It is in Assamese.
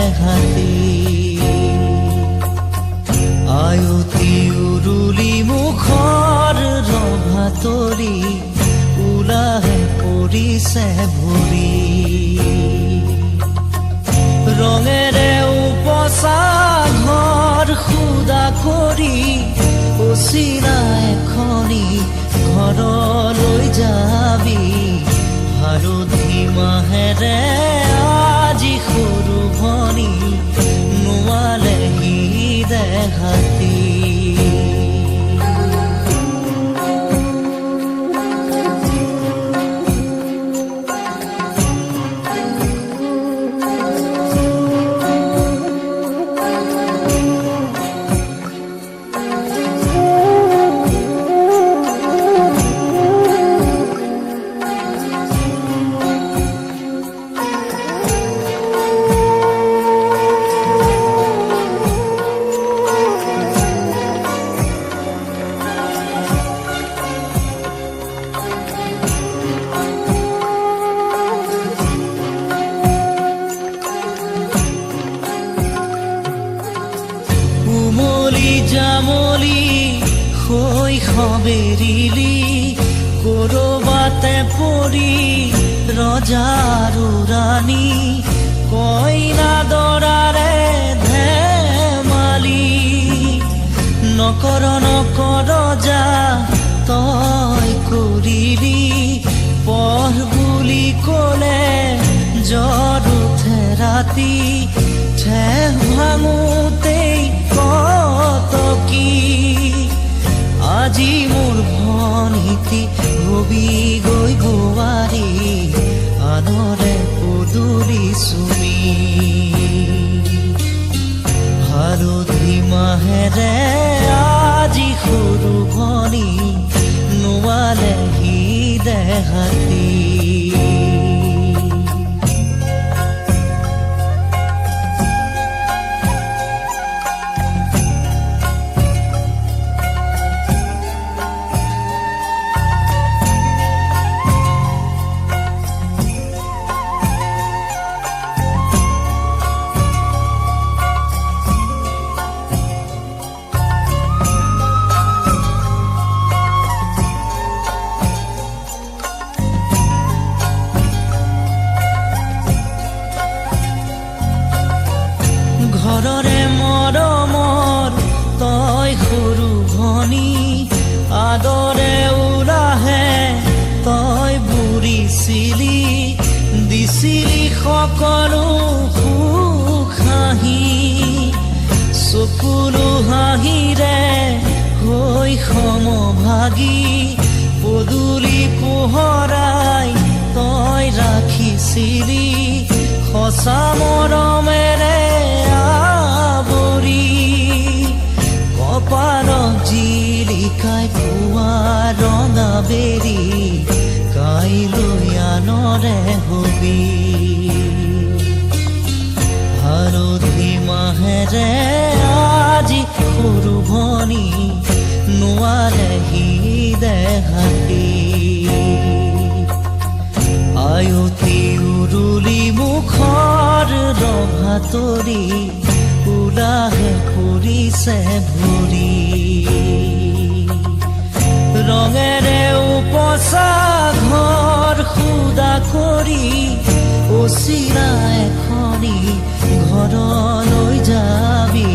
দেহাতি আয়তি উৰুলি মুখৰ ৰভা তৰি ওলাহে পৰিছে ভৰি ৰঙেৰে উপচা ঘৰ খুদা কৰি অচিনা এখনি ঘৰলৈ যাবি হালধি মাহেৰে আজি সৰু ভনী নোৱালেহি দেহাতি জামলি শৈশৱেৰিলি কৰবাতে পৰি ৰজাৰো ৰাণী কইনা দৰাৰে ধেমালি নকৰ যা তই কৰিলি পঢ় বুলি ক'লে জ্বৰ উঠে ৰাতি ঠেহ ভাঙোতেই কতকি আজি মোৰ ভনীতি হবি গৈ বোৱাৰী আনৰে পদূলি চুমি হালধি মাহেৰে আজি সৰু ভনী নোৱালেহি দেহাতি ঘৰৰে মৰমৰ তই সৰু ভনী আদৰে উলাহে তই বুঢ়িছিলি দিছিলি সকলো সুখ হাঁহি চকুলো হাঁহিৰে হৈ সমভাগী পদূলি পোহৰাই তই ৰাখিছিলি সঁচা মৰমেৰে কপালত জিলিকাই পুৱা ৰঙা বেৰি কাইলৈ আনৰে হবি হালধি মাহেৰে আজি সৰু ভনী নোৱালেহি দেহাতি আয়তি উৰুলি মুখৰ ৰভা তৰি ওলাহে পৰিছে ভৰি ৰঙেৰে উপচা ঘৰ খুদা কৰি অচিনা এখনি ঘৰলৈ যাবি